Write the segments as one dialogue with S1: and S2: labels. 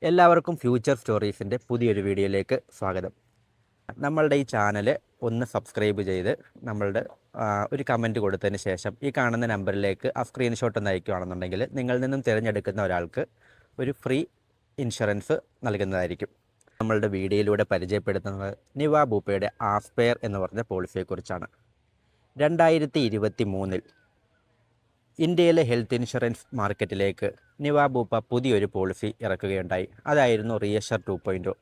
S1: എല്ലാവർക്കും ഫ്യൂച്ചർ സ്റ്റോറീസിൻ്റെ പുതിയൊരു വീഡിയോയിലേക്ക് സ്വാഗതം. നമ്മളുടെ ഈ ചാനൽ ഒന്ന് സബ്സ്ക്രൈബ് ചെയ്ത് നമ്മളുടെ ഒരു കമൻറ്റ് കൊടുത്തതിന് ശേഷം ഈ കാണുന്ന നമ്പറിലേക്ക് ആ സ്ക്രീൻഷോട്ട് ഒന്ന് അയക്കുകയാണെന്നുണ്ടെങ്കിൽ നിങ്ങളിൽ നിന്നും തിരഞ്ഞെടുക്കുന്ന ഒരാൾക്ക് ഒരു ഫ്രീ ഇൻഷുറൻസ് നൽകുന്നതായിരിക്കും. നമ്മളുടെ വീഡിയോയിലൂടെ പരിചയപ്പെടുത്തുന്നത് നിവാ ബൂപ്പയുടെ ആസ്പെയർ എന്ന് പറഞ്ഞ പോളിസിയെക്കുറിച്ചാണ്. 2023 ഇന്ത്യയിലെ ഹെൽത്ത് ഇൻഷുറൻസ് മാർക്കറ്റിലേക്ക് നിവാ ബൂപ്പ പുതിയൊരു പോളിസി ഇറക്കുകയുണ്ടായി. അതായിരുന്നു റിയഷർ 2.0.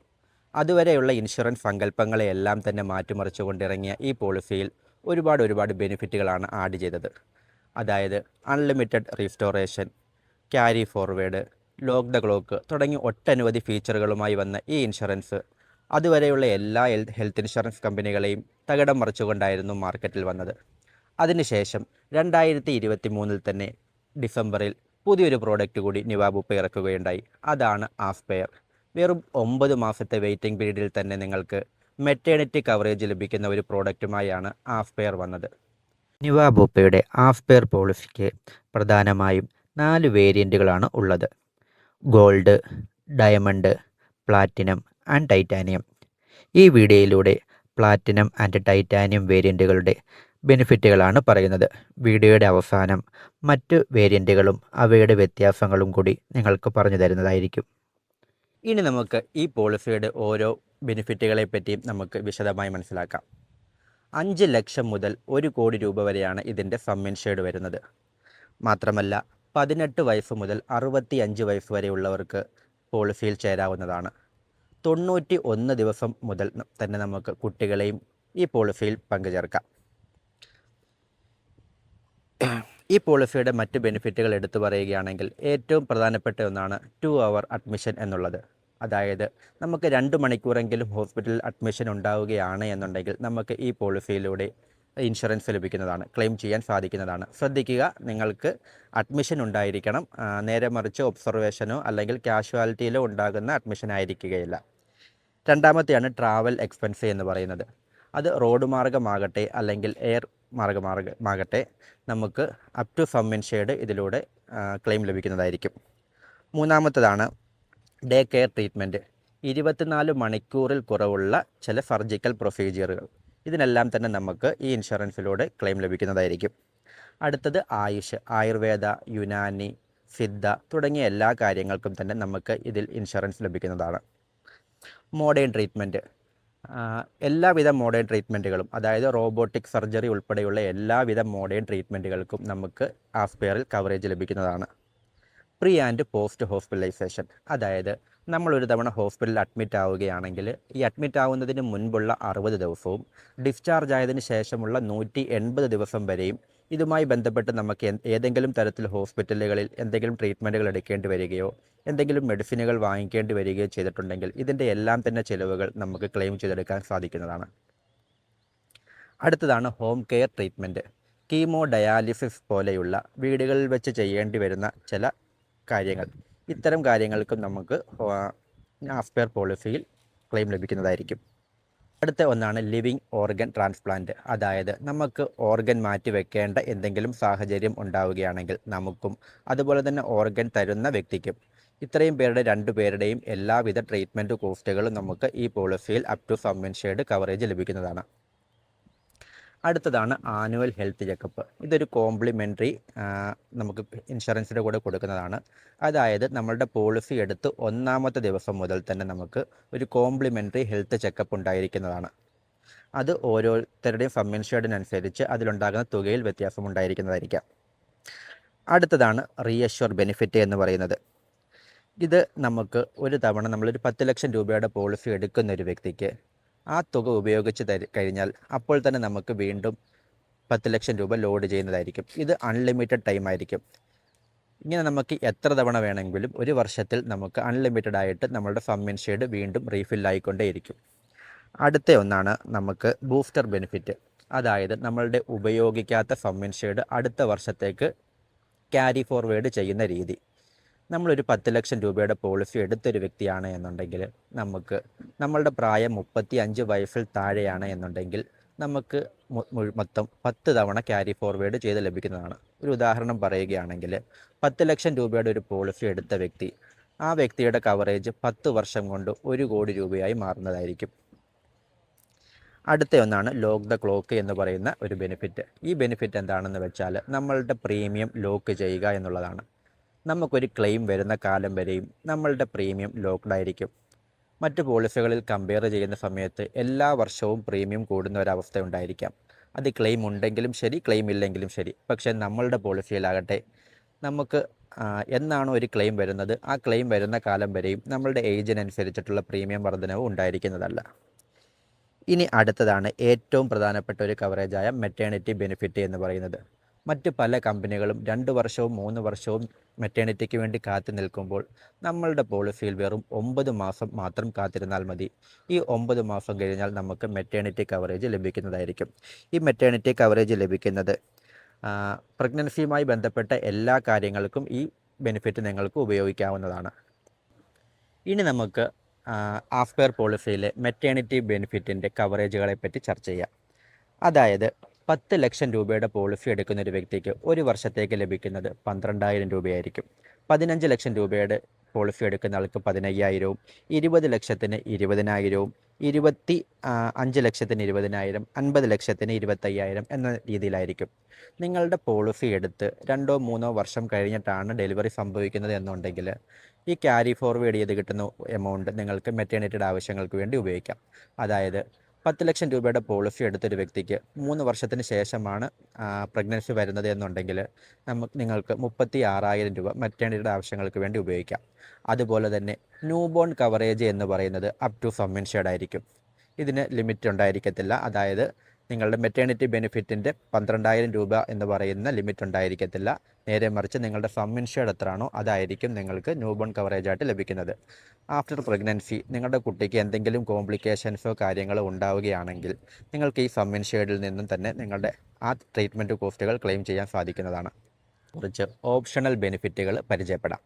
S1: അതുവരെയുള്ള ഇൻഷുറൻസ് സങ്കല്പങ്ങളെയെല്ലാം തന്നെ മാറ്റിമറിച്ചുകൊണ്ടിറങ്ങിയ ഈ പോളിസിയിൽ ഒരുപാട് ബെനിഫിറ്റുകളാണ് ആഡ് ചെയ്തത്. അതായത് unlimited restoration, carry forward, lock the clock തുടങ്ങി ഒട്ടനവധി ഫീച്ചറുകളുമായി വന്ന ഈ ഇൻഷുറൻസ് അതുവരെയുള്ള എല്ലാ ഹെൽത്ത് ഇൻഷുറൻസ് കമ്പനികളെയും തകിടം മറിച്ചുകൊണ്ടായിരുന്നു മാർക്കറ്റിൽ വന്നത്. അതിനുശേഷം 2023 തന്നെ ഡിസംബറിൽ പുതിയൊരു പ്രോഡക്റ്റ് കൂടി നിവാ ബൂപ്പ ഇറക്കുകയുണ്ടായി. അതാണ് ആസ്പെയർ. വെറും 9 മാസത്തെ വെയിറ്റിംഗ് പീരീഡിൽ തന്നെ നിങ്ങൾക്ക് മെറ്റേണിറ്റി കവറേജ് ലഭിക്കുന്ന ഒരു പ്രോഡക്റ്റുമായാണ് ആസ്പെയർ വന്നത്. നിവാ ബൂപ്പയുടെ ആസ്പെയർ പോളിസിക്ക് പ്രധാനമായും 4 വേരിയൻറ്റുകളാണ് ഉള്ളത്: gold, diamond, platinum and titanium. ഈ വീഡിയോയിലൂടെ പ്ലാറ്റിനം ആൻഡ് ടൈറ്റാനിയം വേരിയൻറ്റുകളുടെ ബെനിഫിറ്റുകളാണ് പറയുന്നത്. വീഡിയോയുടെ അവസാനം മറ്റ് വേരിയൻറ്റുകളും അവയുടെ വ്യത്യാസങ്ങളും കൂടി നിങ്ങൾക്ക് പറഞ്ഞു തരുന്നതായിരിക്കും. ഇനി നമുക്ക് ഈ പോളിസിയുടെ ഓരോ ബെനിഫിറ്റുകളെ പറ്റിയും നമുക്ക് വിശദമായി മനസ്സിലാക്കാം. 5 ലക്ഷം മുതൽ 1 കോടി രൂപ വരെയാണ് ഇതിൻ്റെ സം ഇൻഷേർഡ് വരുന്നത്. മാത്രമല്ല 18 വയസ്സ് മുതൽ 65 വയസ്സ് വരെയുള്ളവർക്ക് പോളിസിയിൽ ചേരാവുന്നതാണ്. 91 ദിവസം മുതൽ തന്നെ നമുക്ക് കുട്ടികളെയും ഈ പോളിസിയിൽ പങ്കുചേർക്കാം. ഈ പോളിസിയുടെ മറ്റ് ബെനിഫിറ്റുകൾ എടുത്തു പറയുകയാണെങ്കിൽ ഏറ്റവും പ്രധാനപ്പെട്ട ഒന്നാണ് 2 അവർ അഡ്മിഷൻ എന്നുള്ളത്. അതായത് നമുക്ക് 2 മണിക്കൂറെങ്കിലും ഹോസ്പിറ്റലിൽ അഡ്മിഷൻ ഉണ്ടാവുകയാണ് എന്നുണ്ടെങ്കിൽ നമുക്ക് ഈ പോളിസിയിലൂടെ ഇൻഷുറൻസ് ലഭിക്കുന്നതാണ്, ക്ലെയിം ചെയ്യാൻ സാധിക്കുന്നതാണ്. ശ്രദ്ധിക്കുക, നിങ്ങൾക്ക് അഡ്മിഷൻ ഉണ്ടായിരിക്കണം. നേരെ മറിച്ച് ഒബ്സർവേഷനോ അല്ലെങ്കിൽ കാഷ്വാലിറ്റിയിലോ ഉണ്ടാകുന്ന അഡ്മിഷൻ ആയിരിക്കുകയില്ല. രണ്ടാമത്തെയാണ് ട്രാവൽ എക്സ്പെൻസ് എന്ന് പറയുന്നത്. അത് റോഡ് മാർഗമാകട്ടെ അല്ലെങ്കിൽ എയർ മാർഗമാകട്ടെ നമുക്ക് അപ് ടു സം ഇൻഷേർഡ് ഇതിലൂടെ ക്ലെയിം ലഭിക്കുന്നതായിരിക്കും. മൂന്നാമത്തേതാണ് ഡേ കെയർ ട്രീറ്റ്മെൻറ്റ്. 24 മണിക്കൂറിൽ കുറവുള്ള ചില സർജിക്കൽ പ്രൊസീജിയറുകൾ, ഇതിനെല്ലാം തന്നെ നമുക്ക് ഈ ഇൻഷുറൻസിലൂടെ ക്ലെയിം ലഭിക്കുന്നതായിരിക്കും. അടുത്തത് ആയുഷ്, ആയുർവേദ, യുനാനി, സിദ്ധ തുടങ്ങിയ എല്ലാ കാര്യങ്ങൾക്കും തന്നെ നമുക്ക് ഇതിൽ ഇൻഷുറൻസ് ലഭിക്കുന്നതാണ്. മോഡേൺ ട്രീറ്റ്മെൻറ്റ്, എല്ലാവിധ മോഡേൺ ട്രീറ്റ്മെൻറ്റുകളും, അതായത് റോബോട്ടിക് സർജറി ഉൾപ്പെടെയുള്ള എല്ലാവിധ മോഡേൺ ട്രീറ്റ്മെൻറ്റുകൾക്കും നമുക്ക് ആസ്പെയറിൽ കവറേജ് ലഭിക്കുന്നതാണ്. പ്രീ ആൻഡ് പോസ്റ്റ് ഹോസ്പിറ്റലൈസേഷൻ, അതായത് നമ്മളൊരു തവണ ഹോസ്പിറ്റലിൽ അഡ്മിറ്റ് ആവുകയാണെങ്കിൽ ഈ അഡ്മിറ്റ് ആവുന്നതിന് മുൻപുള്ള 60 ദിവസവും ഡിസ്ചാർജ് ആയതിനു ശേഷമുള്ള 180 ദിവസം വരെയും ഇതുമായി ബന്ധപ്പെട്ട് നമുക്ക് ഏതെങ്കിലും തരത്തിൽ ഹോസ്പിറ്റലുകളിൽ എന്തെങ്കിലും ട്രീറ്റ്മെൻറ്റുകൾ എടുക്കേണ്ടി വരികയോ എന്തെങ്കിലും മെഡിസിനുകൾ വാങ്ങിക്കേണ്ടി വരികയോ ചെയ്തിട്ടുണ്ടെങ്കിൽ ഇതിൻ്റെ എല്ലാം തന്നെ ചിലവുകൾ നമുക്ക് ക്ലെയിം ചെയ്തെടുക്കാൻ സാധിക്കുന്നതാണ്. അടുത്തതാണ് home care treatment. Chemo dialysis പോലെയുള്ള വീടുകളിൽ വെച്ച് ചെയ്യേണ്ടി വരുന്ന ചില കാര്യങ്ങൾ, ഇത്തരം കാര്യങ്ങൾക്കും നമുക്ക് ആസ്പെയർ പോളിസിയിൽ ക്ലെയിം ലഭിക്കുന്നതായിരിക്കും. അടുത്ത ഒന്നാണ് ലിവിങ് ഓർഗൻ ട്രാൻസ്പ്ലാന്റ്. അതായത് നമുക്ക് ഓർഗൻ മാറ്റി വെക്കേണ്ട എന്തെങ്കിലും സാഹചര്യം ഉണ്ടാവുകയാണെങ്കിൽ നമുക്കും അതുപോലെ തന്നെ ഓർഗൻ തരുന്ന വ്യക്തിക്കും, ഇത്രയും പേരുടെ 2 പേരുടെയും എല്ലാവിധ ട്രീറ്റ്മെൻറ്റ് കോസ്റ്റുകളും നമുക്ക് ഈ പോളിസിയിൽ up to sum insured coverage ലഭിക്കുന്നതാണ്. അടുത്തതാണ് ആനുവൽ ഹെൽത്ത് ചെക്കപ്പ്. ഇതൊരു കോംപ്ലിമെൻ്ററി നമുക്ക് ഇൻഷുറൻസിൻ്റെ കൂടെ കൊടുക്കുന്നതാണ്. അതായത് നമ്മളുടെ പോളിസി എടുത്ത് 1-ാമത്തെ ദിവസം മുതൽ തന്നെ നമുക്ക് ഒരു കോംപ്ലിമെൻ്ററി ഹെൽത്ത് ചെക്കപ്പ് ഉണ്ടായിരിക്കുന്നതാണ്. അത് ഓരോരുത്തരുടെയും സം ഇൻഷേർഡിനനുസരിച്ച് അതിലുണ്ടാകുന്ന തുകയിൽ വ്യത്യാസമുണ്ടായിരിക്കുന്നതായിരിക്കാം. അടുത്തതാണ് റീഅഷ്വർ ബെനിഫിറ്റ് എന്ന് പറയുന്നത്. ഇത് നമുക്ക് ഒരു തവണ നമ്മളൊരു 10 ലക്ഷം രൂപയുടെ പോളിസി എടുക്കുന്ന ഒരു വ്യക്തിക്ക് ആ തുക ഉപയോഗിച്ച് കഴിഞ്ഞാൽ അപ്പോൾ തന്നെ നമുക്ക് വീണ്ടും 10 ലക്ഷം രൂപ ലോഡ് ചെയ്യുന്നതായിരിക്കും. ഇത് അൺലിമിറ്റഡ് ടൈം ആയിരിക്കും. ഇങ്ങനെ നമുക്ക് എത്ര തവണ വേണമെങ്കിലും ഒരു വർഷത്തിൽ നമുക്ക് അൺലിമിറ്റഡ് ആയിട്ട് നമ്മളുടെ സം ഇൻഷേർഡ് വീണ്ടും റീഫില്ലായിക്കൊണ്ടേയിരിക്കും. അടുത്ത ഒന്നാണ് നമുക്ക് ബൂസ്റ്റർ ബെനിഫിറ്റ്. അതായത് നമ്മളുടെ ഉപയോഗിക്കാത്ത സം ഇൻഷേർഡ് അടുത്ത വർഷത്തേക്ക് ക്യാരി ഫോർവേഡ് ചെയ്യുന്ന രീതി. നമ്മളൊരു 10 ലക്ഷം രൂപയുടെ പോളിസി എടുത്തൊരു വ്യക്തിയാണ് എന്നുണ്ടെങ്കിൽ നമുക്ക് നമ്മളുടെ പ്രായം 35 വയസ്സിൽ താഴെയാണ് എന്നുണ്ടെങ്കിൽ നമുക്ക് മൊത്തം 10 തവണ ക്യാരി ഫോർവേഡ് ചെയ്ത് ലഭിക്കുന്നതാണ്. ഒരു ഉദാഹരണം പറയുകയാണെങ്കിൽ 10 ലക്ഷം രൂപയുടെ ഒരു പോളിസി എടുത്ത വ്യക്തി ആ വ്യക്തിയുടെ കവറേജ് 10 വർഷം കൊണ്ട് 1 കോടി രൂപയായി മാറുന്നതായിരിക്കും. അടുത്ത ഒന്നാണ് ലോക്ക് ദ ക്ലോക്ക് എന്ന് പറയുന്ന ഒരു ബെനിഫിറ്റ്. ഈ ബെനിഫിറ്റ് എന്താണെന്ന് വെച്ചാൽ നമ്മളുടെ പ്രീമിയം ലോക്ക് ചെയ്യുക എന്നുള്ളതാണ്. നമുക്കൊരു ക്ലെയിം വരുന്ന കാലം വരെയും നമ്മളുടെ പ്രീമിയം ലോക്ക്ഡ് ആയിരിക്കും. മറ്റ് പോളിസികളിൽ കമ്പയർ ചെയ്യുന്ന സമയത്ത് എല്ലാ വർഷവും പ്രീമിയം കൂടുന്ന ഒരവസ്ഥ ഉണ്ടായിരിക്കാം. അത് ക്ലെയിം ഉണ്ടെങ്കിലും ശരി, ക്ലെയിം ഇല്ലെങ്കിലും ശരി. പക്ഷേ നമ്മളുടെ പോളിസിയിലാകട്ടെ നമുക്ക് എന്നാണോ ഒരു ക്ലെയിം വരുന്നത്, ആ ക്ലെയിം വരുന്ന കാലം വരെയും നമ്മളുടെ ഏജിനനുസരിച്ചിട്ടുള്ള പ്രീമിയം വർധനവ് ഉണ്ടായിരിക്കുന്നതല്ല. ഇനി അടുത്തതാണ് ഏറ്റവും പ്രധാനപ്പെട്ട ഒരു കവറേജായ മെറ്റേണിറ്റി ബെനിഫിറ്റ് എന്ന് പറയുന്നത്. മറ്റ് പല കമ്പനികളും 2 വർഷവും 3 വർഷവും മെറ്റേണിറ്റിക്ക് വേണ്ടി കാത്തു നിൽക്കുമ്പോൾ നമ്മളുടെ പോളിസിയിൽ വെറും 9 മാസം മാത്രം കാത്തിരുന്നാൽ മതി. ഈ 9 മാസം കഴിഞ്ഞാൽ നമുക്ക് മെറ്റേണിറ്റി കവറേജ് ലഭിക്കുന്നതായിരിക്കും. ഈ മെറ്റേണിറ്റി കവറേജ് ലഭിക്കുന്നത് പ്രഗ്നൻസിയുമായി ബന്ധപ്പെട്ട എല്ലാ കാര്യങ്ങൾക്കും ഈ ബെനിഫിറ്റ് നിങ്ങൾക്ക് ഉപയോഗിക്കാവുന്നതാണ്. ഇനി നമുക്ക് ആഫ്റ്റർ പോളിസിയിലെ മെറ്റേണിറ്റി ബെനിഫിറ്റിൻ്റെ കവറേജുകളെ പറ്റി ചർച്ച ചെയ്യാം. അതായത് 10 ലക്ഷം രൂപയുടെ പോളിസി എടുക്കുന്ന ഒരു വ്യക്തിക്ക് ഒരു വർഷത്തേക്ക് ലഭിക്കുന്നത് 12,000 രൂപയായിരിക്കും. 15 ലക്ഷം രൂപയുടെ പോളിസി എടുക്കുന്ന ആൾക്ക് 15,000വും, 20 ലക്ഷത്തിന് 20,000വും, 25 ലക്ഷത്തിന് 20,000, 50 ലക്ഷത്തിന് 25,000 എന്ന രീതിയിലായിരിക്കും. നിങ്ങളുടെ പോളിസി എടുത്ത് 2-3 വർഷം കഴിഞ്ഞിട്ടാണ് ഡെലിവറി സംഭവിക്കുന്നത് എന്നുണ്ടെങ്കിൽ ഈ ക്യാരി ഫോർവേഡ് ചെയ്ത് കിട്ടുന്ന എമൗണ്ട് നിങ്ങൾക്ക് മെറ്റേണിറ്റിയുടെ ആവശ്യങ്ങൾക്ക് വേണ്ടി ഉപയോഗിക്കാം. അതായത് 10 ലക്ഷം രൂപയുടെ പോളിസി എടുത്തൊരു വ്യക്തിക്ക് 3 വർഷത്തിന് ശേഷമാണ് പ്രഗ്നൻസി വരുന്നത് എന്നുണ്ടെങ്കിൽ നിങ്ങൾക്ക് 36,000 രൂപ മെറ്റേണിറ്റിയുടെ ആവശ്യങ്ങൾക്ക് വേണ്ടി ഉപയോഗിക്കാം. അതുപോലെ തന്നെ ന്യൂ ബോൺ കവറേജ് എന്ന് പറയുന്നത് അപ് ടു സം ഇൻഷേർഡ് ആയിരിക്കും. ഇതിന് ലിമിറ്റ് ഉണ്ടായിരിക്കത്തില്ല. അതായത് നിങ്ങളുടെ മെറ്റേണിറ്റി ബെനിഫിറ്റിൻ്റെ 12,000 രൂപ എന്ന് പറയുന്ന ലിമിറ്റ് ഉണ്ടായിരിക്കത്തില്ല. നേരെ മറിച്ച് നിങ്ങളുടെ സം ഇൻഷേർഡ് എത്രയാണോ അതായിരിക്കും നിങ്ങൾക്ക് ന്യൂ ബോൺ കവറേജായിട്ട് ലഭിക്കുന്നത്. ആഫ്റ്റർ പ്രഗ്നൻസി നിങ്ങളുടെ കുട്ടിക്ക് എന്തെങ്കിലും കോംപ്ലിക്കേഷൻസോ കാര്യങ്ങളോ ഉണ്ടാവുകയാണെങ്കിൽ നിങ്ങൾക്ക് ഈ സം ഇൻഷേർഡിൽ നിന്നും തന്നെ നിങ്ങളുടെ ആ ട്രീറ്റ്മെൻറ്റ് കോസ്റ്റുകൾ ക്ലെയിം ചെയ്യാൻ സാധിക്കുന്നതാണ്. കുറച്ച് ഓപ്ഷണൽ ബെനിഫിറ്റുകൾ പരിചയപ്പെടാം.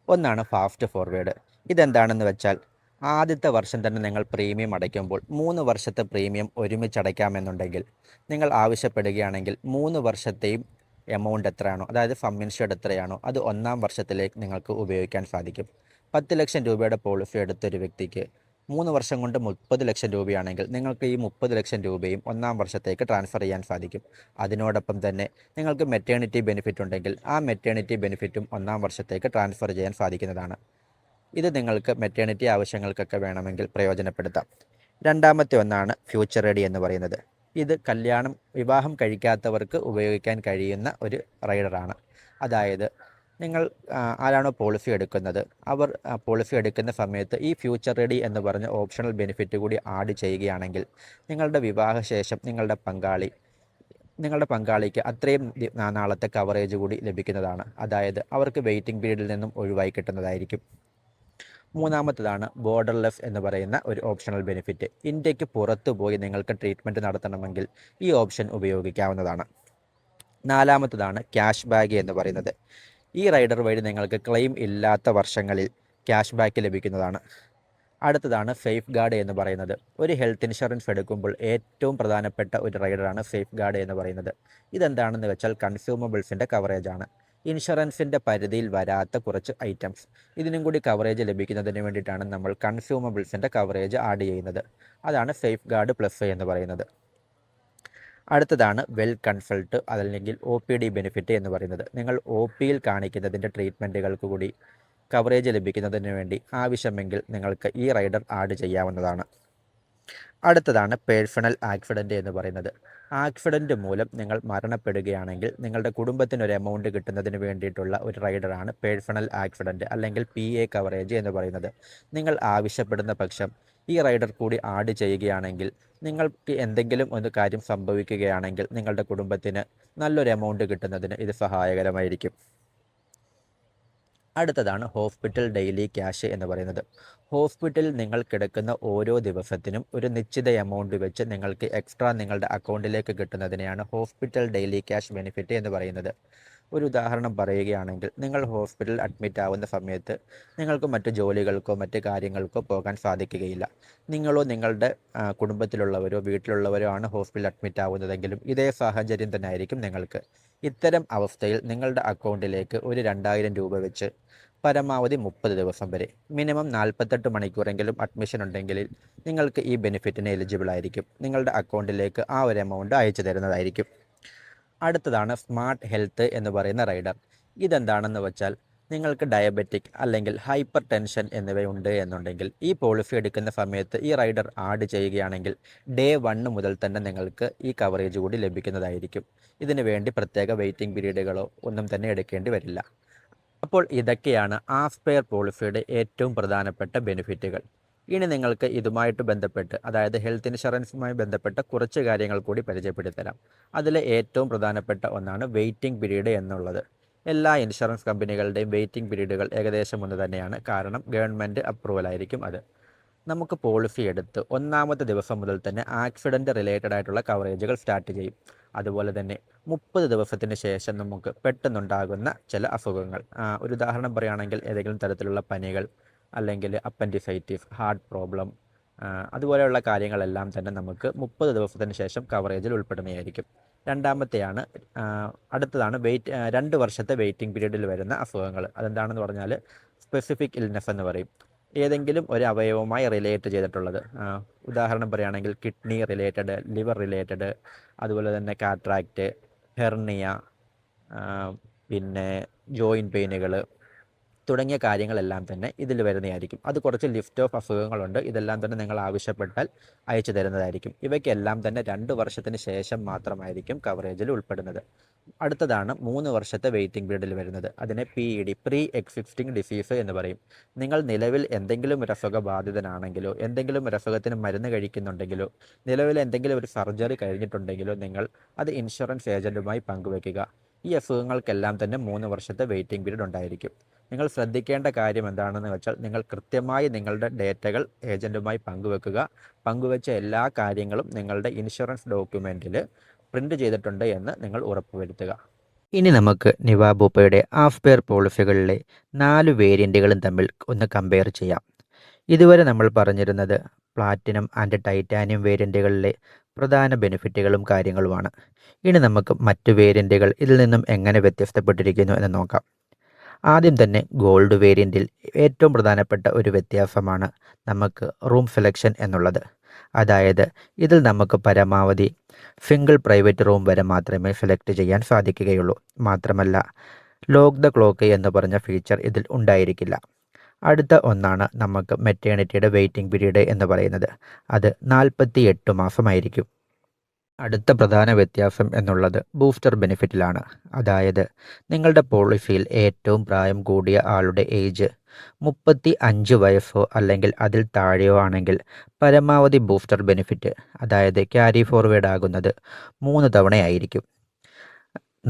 S1: ഒന്നാണ് ഫാസ്റ്റ് ഫോർവേഡ്. ഇതെന്താണെന്ന് വെച്ചാൽ ആദ്യത്തെ വർഷം തന്നെ നിങ്ങൾ പ്രീമിയം അടയ്ക്കുമ്പോൾ 3 വർഷത്തെ പ്രീമിയം ഒരുമിച്ച് അടയ്ക്കാമെന്നുണ്ടെങ്കിൽ നിങ്ങൾ ആവശ്യപ്പെടുകയാണെങ്കിൽ 3 വർഷത്തെയും എമൗണ്ട് എത്രയാണോ, അതായത് സം ഇൻഷേർഡ് എത്രയാണോ അത് 1-ാം വർഷത്തിലേക്ക് നിങ്ങൾക്ക് ഉപയോഗിക്കാൻ സാധിക്കും. 10 ലക്ഷം രൂപയുടെ പോളിസി എടുത്തൊരു വ്യക്തിക്ക് 3 വർഷം കൊണ്ട് 30 ലക്ഷം രൂപയാണെങ്കിൽ നിങ്ങൾക്ക് ഈ 30 ലക്ഷം രൂപയും 1-ാം വർഷത്തേക്ക് ട്രാൻസ്ഫർ ചെയ്യാൻ സാധിക്കും. അതിനോടൊപ്പം തന്നെ നിങ്ങൾക്ക് മെറ്റേണിറ്റി ബെനിഫിറ്റ് ഉണ്ടെങ്കിൽ ആ മെറ്റേണിറ്റി ബെനിഫിറ്റും 1-ാം വർഷത്തേക്ക് ട്രാൻസ്ഫർ ചെയ്യാൻ സാധിക്കുന്നതാണ്. ഇത് നിങ്ങൾക്ക് മെറ്റേണിറ്റി ആവശ്യങ്ങൾക്കൊക്കെ വേണമെങ്കിൽ പ്രയോജനപ്പെടുത്താം. രണ്ടാമത്തെ ഒന്നാണ് ഫ്യൂച്ചർ റെഡി എന്ന് പറയുന്നത്. ഇത് വിവാഹം കഴിക്കാത്തവർക്ക് ഉപയോഗിക്കാൻ കഴിയുന്ന ഒരു റൈഡറാണ്. അതായത് നിങ്ങൾ ആരാണോ പോളിസി എടുക്കുന്നത് അവർ പോളിസി എടുക്കുന്ന സമയത്ത് ഈ ഫ്യൂച്ചർ റെഡി എന്ന് പറഞ്ഞ ഓപ്ഷണൽ ബെനിഫിറ്റ് കൂടി ആഡ് ചെയ്യുകയാണെങ്കിൽ നിങ്ങളുടെ വിവാഹശേഷം നിങ്ങളുടെ പങ്കാളിക്ക് അത്രയും നാളത്തെ കവറേജ് കൂടി ലഭിക്കുന്നതാണ്. അതായത് അവർക്ക് വെയിറ്റിംഗ് പീരീഡിൽ നിന്നും ഒഴിവായി കിട്ടുന്നതായിരിക്കും. മൂന്നാമത്തേതാണ് ബോർഡർലെസ് എന്ന് പറയുന്ന ഒരു ഓപ്ഷണൽ ബെനിഫിറ്റ്. ഇന്ത്യക്ക് പുറത്തു പോയി നിങ്ങൾക്ക് ട്രീറ്റ്മെൻറ്റ് നടത്തണമെങ്കിൽ ഈ ഓപ്ഷൻ ഉപയോഗിക്കാവുന്നതാണ്. നാലാമത്തേതാണ് ക്യാഷ് ബാക്ക് എന്ന് പറയുന്നത്. ഈ റൈഡർ വഴി നിങ്ങൾക്ക് ക്ലെയിം ഇല്ലാത്ത വർഷങ്ങളിൽ ക്യാഷ് ബാക്ക് ലഭിക്കുന്നതാണ്. അടുത്തതാണ് സേഫ് ഗാർഡ് എന്ന് പറയുന്നത്. ഒരു ഹെൽത്ത് ഇൻഷുറൻസ് എടുക്കുമ്പോൾ ഏറ്റവും പ്രധാനപ്പെട്ട ഒരു റൈഡറാണ് സേഫ് ഗാർഡ് എന്ന് പറയുന്നത്. ഇതെന്താണെന്ന് വെച്ചാൽ കൺസ്യൂമബിൾസിൻ്റെ കവറേജാണ്. ഇൻഷുറൻസിൻ്റെ പരിധിയിൽ വരാത്ത കുറച്ച് ഐറ്റംസ് ഇതിനും കൂടി കവറേജ് ലഭിക്കുന്നതിന് വേണ്ടിയിട്ടാണ് നമ്മൾ കൺസ്യൂമബിൾസിൻ്റെ കവറേജ് ആഡ് ചെയ്യുന്നത്. അതാണ് സേഫ് ഗാർഡ് പ്ലസ് എന്ന് പറയുന്നത്. അടുത്തതാണ് വെൽ കൺസൾട്ട് അല്ലെങ്കിൽ OPD ബെനിഫിറ്റ് എന്ന് പറയുന്നത്. നിങ്ങൾ OPയിൽ കാണിക്കുന്നതിൻ്റെ ട്രീറ്റ്മെൻറ്റുകൾക്ക് കൂടി കവറേജ് ലഭിക്കുന്നതിന് വേണ്ടി ആവശ്യമെങ്കിൽ നിങ്ങൾക്ക് ഈ റൈഡർ ആഡ് ചെയ്യാവുന്നതാണ്. അടുത്തതാണ് പേഴ്സണൽ ആക്സിഡൻറ്റ് എന്ന് പറയുന്നത്. ആക്സിഡൻറ്റ് മൂലം നിങ്ങൾ മരണപ്പെടുകയാണെങ്കിൽ നിങ്ങളുടെ കുടുംബത്തിനൊരു എമൗണ്ട് കിട്ടുന്നതിന് വേണ്ടിയിട്ടുള്ള ഒരു റൈഡറാണ് പേഴ്സണൽ ആക്സിഡൻറ്റ് അല്ലെങ്കിൽ PA കവറേജ് എന്ന് പറയുന്നത്. നിങ്ങൾ ആവശ്യപ്പെടുന്ന പക്ഷം ഈ റൈഡർ കൂടി ആഡ് ചെയ്യുകയാണെങ്കിൽ നിങ്ങൾക്ക് എന്തെങ്കിലും ഒരു കാര്യം സംഭവിക്കുകയാണെങ്കിൽ നിങ്ങളുടെ കുടുംബത്തിന് നല്ലൊരു എമൗണ്ട് കിട്ടുന്നതിന് ഇത് സഹായകരമായിരിക്കും. അടുത്തതാണ് ഹോസ്പിറ്റൽ ഡെയിലി ക്യാഷ് എന്ന് പറയുന്നത്. ഹോസ്പിറ്റലിൽ നിങ്ങൾ കിടക്കുന്ന ഓരോ ദിവസത്തിനും ഒരു നിശ്ചിത എമൗണ്ട് വെച്ച് നിങ്ങൾക്ക് എക്സ്ട്രാ നിങ്ങളുടെ അക്കൗണ്ടിലേക്ക് കിട്ടുന്നതിനെയാണ് ഹോസ്പിറ്റൽ ഡെയിലി ക്യാഷ് ബെനിഫിറ്റ് എന്ന് പറയുന്നത്. ഒരു ഉദാഹരണം പറയുകയാണെങ്കിൽ നിങ്ങൾ ഹോസ്പിറ്റലിൽ അഡ്മിറ്റ് ആവുന്ന സമയത്ത് നിങ്ങൾക്ക് മറ്റു ജോലികൾക്കോ മറ്റ് കാര്യങ്ങൾക്കോ പോകാൻ സാധിക്കുകയില്ല. നിങ്ങളോ നിങ്ങളുടെ കുടുംബത്തിലുള്ളവരോ വീട്ടിലുള്ളവരോ ആണ് ഹോസ്പിറ്റലിൽ അഡ്മിറ്റ് ആവുന്നതെങ്കിലും ഇതേ സാഹചര്യം തന്നെ ആയിരിക്കും നിങ്ങൾക്ക്. ഇത്തരം അവസ്ഥയിൽ നിങ്ങളുടെ അക്കൗണ്ടിലേക്ക് ഒരു 2,000 രൂപ വെച്ച് പരമാവധി 30 ദിവസം വരെ. മിനിമം 48 മണിക്കൂറെങ്കിലും അഡ്മിഷൻ ഉണ്ടെങ്കിൽ നിങ്ങൾക്ക് ഈ ബെനിഫിറ്റിന് എലിജിബിൾ ആയിരിക്കും. നിങ്ങളുടെ അക്കൗണ്ടിലേക്ക് ആ ഒരു എമൗണ്ട് അയച്ചു തരുന്നതായിരിക്കും. അടുത്തതാണ് സ്മാർട്ട് ഹെൽത്ത് എന്ന് പറയുന്ന റൈഡർ. ഇതെന്താണെന്ന് വെച്ചാൽ നിങ്ങൾക്ക് ഡയബറ്റിക് അല്ലെങ്കിൽ ഹൈപ്പർ ടെൻഷൻ എന്നിവയുണ്ട് എന്നുണ്ടെങ്കിൽ ഈ പോളിസി എടുക്കുന്ന സമയത്ത് ഈ റൈഡർ ആഡ് ചെയ്യുകയാണെങ്കിൽ ഡേ 1 മുതൽ തന്നെ നിങ്ങൾക്ക് ഈ കവറേജ് കൂടി ലഭിക്കുന്നതായിരിക്കും. ഇതിനു വേണ്ടി പ്രത്യേക വെയിറ്റിംഗ് പീരീഡുകളോ ഒന്നും തന്നെ എടുക്കേണ്ടി വരില്ല. അപ്പോൾ ഇതൊക്കെയാണ് ആസ്പെയർ പോളിസിയുടെ ഏറ്റവും പ്രധാനപ്പെട്ട ബെനിഫിറ്റുകൾ. ഇനി നിങ്ങൾക്ക് ഇതുമായിട്ട് ബന്ധപ്പെട്ട്, അതായത് ഹെൽത്ത് ഇൻഷുറൻസുമായി ബന്ധപ്പെട്ട കുറച്ച് കാര്യങ്ങൾ കൂടി പരിചയപ്പെടുത്തരാം. അതിലെ ഏറ്റവും പ്രധാനപ്പെട്ട ഒന്നാണ് വെയിറ്റിംഗ് പീരീഡ് എന്നുള്ളത്. എല്ലാ ഇൻഷുറൻസ് കമ്പനികളുടെയും വെയിറ്റിംഗ് പീരീഡുകൾ ഏകദേശം ഒന്ന് തന്നെയാണ്. കാരണം ഗവൺമെൻറ് അപ്രൂവൽ ആയിരിക്കും അത്. നമുക്ക് പോളിസി എടുത്ത് 1-ാമത്തെ ദിവസം മുതൽ തന്നെ ആക്സിഡൻറ്റ് റിലേറ്റഡ് ആയിട്ടുള്ള കവറേജുകൾ സ്റ്റാർട്ട് ചെയ്യും. അതുപോലെ തന്നെ 30 ദിവസത്തിന് ശേഷം നമുക്ക് പെട്ടെന്നുണ്ടാകുന്ന ചില അസുഖങ്ങൾ, ഒരു ഉദാഹരണം പറയുകയാണെങ്കിൽ ഏതെങ്കിലും തരത്തിലുള്ള പനികൾ, അല്ലെങ്കിൽ അപ്പൻഡിസൈറ്റിസ്, ഹാർട്ട് പ്രോബ്ലം, അതുപോലെയുള്ള കാര്യങ്ങളെല്ലാം തന്നെ നമുക്ക് 30 ദിവസത്തിന് ശേഷം കവറേജിൽ ഉൾപ്പെടുന്നതായിരിക്കും. രണ്ടാമത്തെയാണ് അടുത്തതാണ് 2 വർഷത്തെ വെയിറ്റിംഗ് പീരീഡിൽ വരുന്ന അസുഖങ്ങൾ. അതെന്താണെന്ന് പറഞ്ഞാൽ സ്പെസിഫിക് ഇൽനെസ് എന്ന് പറയും. ഏതെങ്കിലും ഒരു അവയവവുമായി റിലേറ്റ് ചെയ്തിട്ടുള്ളത്, ഉദാഹരണം പറയുകയാണെങ്കിൽ കിഡ്നി റിലേറ്റഡ്, ലിവർ റിലേറ്റഡ്, അതുപോലെ തന്നെ കാട്രാക്റ്റ്, ഹെർണിയ, പിന്നെ ജോയിൻറ്റ് പെയിനുകൾ തുടങ്ങിയ കാര്യങ്ങളെല്ലാം തന്നെ ഇതിൽ വരുന്നതായിരിക്കും. അത് കുറച്ച് ലിസ്റ്റ് ഓഫ് അസുഖങ്ങളുണ്ട്. ഇതെല്ലാം തന്നെ നിങ്ങൾ ആവശ്യപ്പെട്ടാൽ അയച്ചു തരുന്നതായിരിക്കും. ഇവയ്ക്കെല്ലാം തന്നെ 2 വർഷത്തിന് ശേഷം മാത്രമായിരിക്കും കവറേജിൽ ഉൾപ്പെടുന്നത്. അടുത്തതാണ് 3 വർഷത്തെ വെയിറ്റിംഗ് പീരീഡിൽ വരുന്നത്. അതിനെ PED, പ്രീ എക്സിസ്റ്റിംഗ് ഡിസീസ് എന്ന് പറയും. നിങ്ങൾ നിലവിൽ എന്തെങ്കിലും ഒരു അസുഖബാധിതനാണെങ്കിലോ, എന്തെങ്കിലും ഒരു അസുഖത്തിന് മരുന്ന് കഴിക്കുന്നുണ്ടെങ്കിലോ, നിലവിൽ എന്തെങ്കിലും ഒരു സർജറി കഴിഞ്ഞിട്ടുണ്ടെങ്കിലോ നിങ്ങൾ അത് ഇൻഷുറൻസ് ഏജൻറ്റുമായി പങ്കുവയ്ക്കുക. ഈ അസുഖങ്ങൾക്കെല്ലാം തന്നെ 3 വർഷത്തെ വെയിറ്റിംഗ് പീരീഡ് ഉണ്ടായിരിക്കും. നിങ്ങൾ ശ്രദ്ധിക്കേണ്ട കാര്യം എന്താണെന്ന് വെച്ചാൽ നിങ്ങൾ കൃത്യമായി നിങ്ങളുടെ ഡേറ്റകൾ ഏജൻറ്റുമായി പങ്കുവെക്കുക. പങ്കുവെച്ച എല്ലാ കാര്യങ്ങളും നിങ്ങളുടെ ഇൻഷുറൻസ് ഡോക്യുമെൻറ്റിൽ പ്രിൻ്റ് ചെയ്തിട്ടുണ്ട് എന്ന് നിങ്ങൾ ഉറപ്പുവരുത്തുക. ഇനി നമുക്ക് നിവാബൂപ്പയുടെ ആസ്പെയർ പോളിസികളിലെ 4 വേരിയൻറ്റുകളും തമ്മിൽ ഒന്ന് കമ്പയർ ചെയ്യാം. ഇതുവരെ നമ്മൾ പറഞ്ഞിരുന്നത് പ്ലാറ്റിനം ആൻഡ് ടൈറ്റാനിയം വേരിയൻറ്റുകളിലെ പ്രധാന ബെനിഫിറ്റുകളും കാര്യങ്ങളുമാണ്. ഇനി നമുക്ക് മറ്റു വേരിയൻറ്റുകൾ ഇതിൽ നിന്നും എങ്ങനെ വ്യത്യസ്തപ്പെട്ടിരിക്കുന്നു എന്ന് നോക്കാം. ആദ്യം തന്നെ ഗോൾഡ് വേരിയൻറ്റിൽ ഏറ്റവും പ്രധാനപ്പെട്ട ഒരു വ്യത്യാസമാണ് നമുക്ക് റൂം സെലക്ഷൻ എന്നുള്ളത്. അതായത് ഇതിൽ നമുക്ക് പരമാവധി സിംഗിൾ പ്രൈവറ്റ് റൂം വരെ മാത്രമേ സെലക്ട് ചെയ്യാൻ സാധിക്കുകയുള്ളൂ. മാത്രമല്ല ലോക്ക് ദ ക്ലോക്ക് എന്ന് പറഞ്ഞ ഫീച്ചർ ഇതിൽ ഉണ്ടായിരിക്കില്ല. അടുത്ത ഒന്നാണ് നമുക്ക് മെറ്റേണിറ്റിയുടെ വെയിറ്റിംഗ് പീരീഡ് എന്ന് പറയുന്നത്. അത് 48 മാസമായിരിക്കും. അടുത്ത പ്രധാന വ്യത്യാസം എന്നുള്ളത് ബൂസ്റ്റർ ബെനിഫിറ്റിലാണ്. അതായത് നിങ്ങളുടെ പോളിസിയിൽ ഏറ്റവും പ്രായം കൂടിയ ആളുടെ ഏജ് 35 വയസ്സോ അല്ലെങ്കിൽ അതിൽ താഴെയോ ആണെങ്കിൽ പരമാവധി ബൂസ്റ്റർ ബെനിഫിറ്റ്, അതായത് ക്യാരി ഫോർവേഡ് ആകുന്നത് 3 തവണയായിരിക്കും.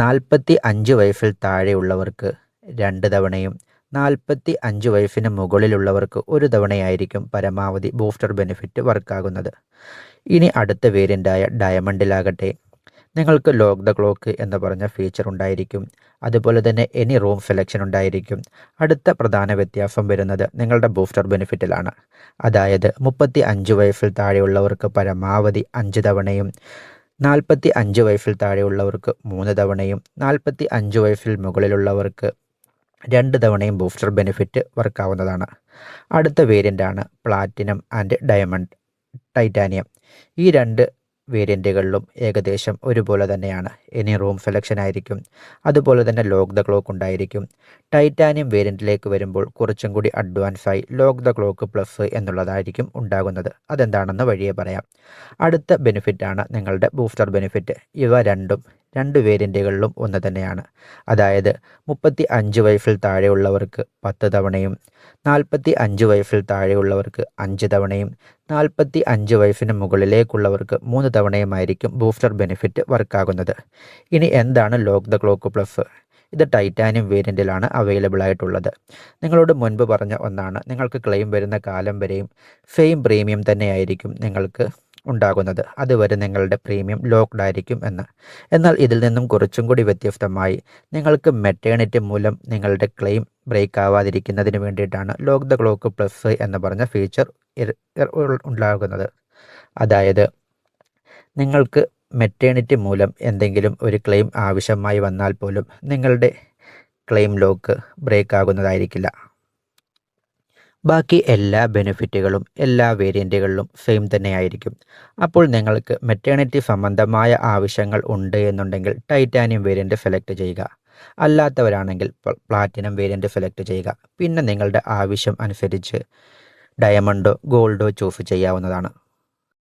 S1: 45 വയസ്സിൽ താഴെയുള്ളവർക്ക് 2 തവണയും 45 വയസ്സിന് മുകളിലുള്ളവർക്ക് 1 തവണയായിരിക്കും പരമാവധി ബൂസ്റ്റർ ബെനിഫിറ്റ് വർക്കാകുന്നത്. ഇനി അടുത്ത വേരിയൻ്റായ ഡയമണ്ടിലാകട്ടെ നിങ്ങൾക്ക് ലോക്ക് ദ ക്ലോക്ക് എന്ന് പറഞ്ഞ ഫീച്ചർ ഉണ്ടായിരിക്കും. അതുപോലെ തന്നെ എനി റൂം സെലക്ഷൻ ഉണ്ടായിരിക്കും. അടുത്ത പ്രധാന വ്യത്യാസം വരുന്നത് നിങ്ങളുടെ ബൂസ്റ്റർ ബെനിഫിറ്റിലാണ്. അതായത് 35 വയസ്സിൽ താഴെയുള്ളവർക്ക് പരമാവധി 5 തവണയും 45 വയസ്സിൽ താഴെയുള്ളവർക്ക് 3 തവണയും 45 വയസ്സിൽ മുകളിലുള്ളവർക്ക് 2 തവണയും ബൂസ്റ്റർ ബെനിഫിറ്റ് വർക്കാവുന്നതാണ്. അടുത്ത വേരിയൻ്റാണ് പ്ലാറ്റിനം ആൻഡ് ഡയമണ്ട് ടൈറ്റാനിയം. ഈ 2 വേരിയൻറ്റുകളിലും ഏകദേശം ഒരുപോലെ തന്നെയാണ്. ഇനി റൂം സെലക്ഷൻ ആയിരിക്കും. അതുപോലെ തന്നെ ലോക്ക് ദ ക്ലോക്ക് ഉണ്ടായിരിക്കും. ടൈറ്റാനിയം വേരിയൻറ്റിലേക്ക് വരുമ്പോൾ കുറച്ചും കൂടി അഡ്വാൻസായി ലോക്ക് ദ ക്ലോക്ക് പ്ലസ് എന്നുള്ളതായിരിക്കും ഉണ്ടാകുന്നത്. അതെന്താണെന്ന് വഴിയെ പറയാം. അടുത്ത ബെനിഫിറ്റാണ് നിങ്ങളുടെ ബൂസ്റ്റർ ബെനിഫിറ്റ്. ഇവ രണ്ടും 2 വേരിയൻറ്റുകളിലും ഒന്ന് തന്നെയാണ്. അതായത് 35 വയസ്സിൽ താഴെയുള്ളവർക്ക് 10 തവണയും 45 വയസ്സിൽ താഴെയുള്ളവർക്ക് 5 തവണയും 45 വയസ്സിന് മുകളിലേക്കുള്ളവർക്ക് 3 തവണയുമായിരിക്കും ബൂസ്റ്റർ ബെനിഫിറ്റ് വർക്കാകുന്നത്. ഇനി എന്താണ് ലോക്ക് ദ ക്ലോക്ക് പ്ലസ്? ഇത് ടൈറ്റാനിയം വേരിയൻറ്റിലാണ് അവൈലബിൾ ആയിട്ടുള്ളത്. നിങ്ങളോട് മുൻപ് പറഞ്ഞ ഒന്നാണ്, നിങ്ങൾക്ക് ക്ലെയിം വരുന്ന കാലം വരെയും സെയിം പ്രീമിയം തന്നെയായിരിക്കും നിങ്ങൾക്ക് ഉണ്ടാകുന്നത്. അതുവരെ നിങ്ങളുടെ പ്രീമിയം ലോക്ക്ഡ് ആയിരിക്കും എന്ന്. എന്നാൽ ഇതിൽ നിന്നും കുറച്ചും കൂടി വ്യത്യസ്തമായി നിങ്ങൾക്ക് മെറ്റേണിറ്റി മൂലം നിങ്ങളുടെ ക്ലെയിം ബ്രേക്ക് ആവാതിരിക്കുന്നതിന് വേണ്ടിയിട്ടാണ് ലോക്ക് ദ ക്ലോക്ക് പ്ലസ് എന്ന് പറഞ്ഞ ഫീച്ചർ ഉണ്ടാകുന്നത്. അതായത് നിങ്ങൾക്ക് മെറ്റേണിറ്റി മൂലം എന്തെങ്കിലും ഒരു ക്ലെയിം ആവശ്യമായി വന്നാൽ പോലും നിങ്ങളുടെ ക്ലെയിം ലോക്ക് ബ്രേക്ക് ആകുന്നതായിരിക്കില്ല. ബാക്കി എല്ലാ ബെനിഫിറ്റുകളും എല്ലാ വേരിയൻറ്റുകളിലും സെയിം തന്നെയായിരിക്കും. അപ്പോൾ നിങ്ങൾക്ക് മെറ്റേണിറ്റി സംബന്ധമായ ആവശ്യങ്ങൾ ഉണ്ട് എന്നുണ്ടെങ്കിൽ ടൈറ്റാനിയം വേരിയൻറ്റ് സെലക്ട് ചെയ്യുക. അല്ലാത്തവരാണെങ്കിൽ പ്ലാറ്റിനം വേരിയൻറ്റ് സെലക്ട് ചെയ്യുക. പിന്നെ നിങ്ങളുടെ ആവശ്യം അനുസരിച്ച് ഡയമണ്ടോ ഗോൾഡോ ചൂസ് ചെയ്യാവുന്നതാണ്.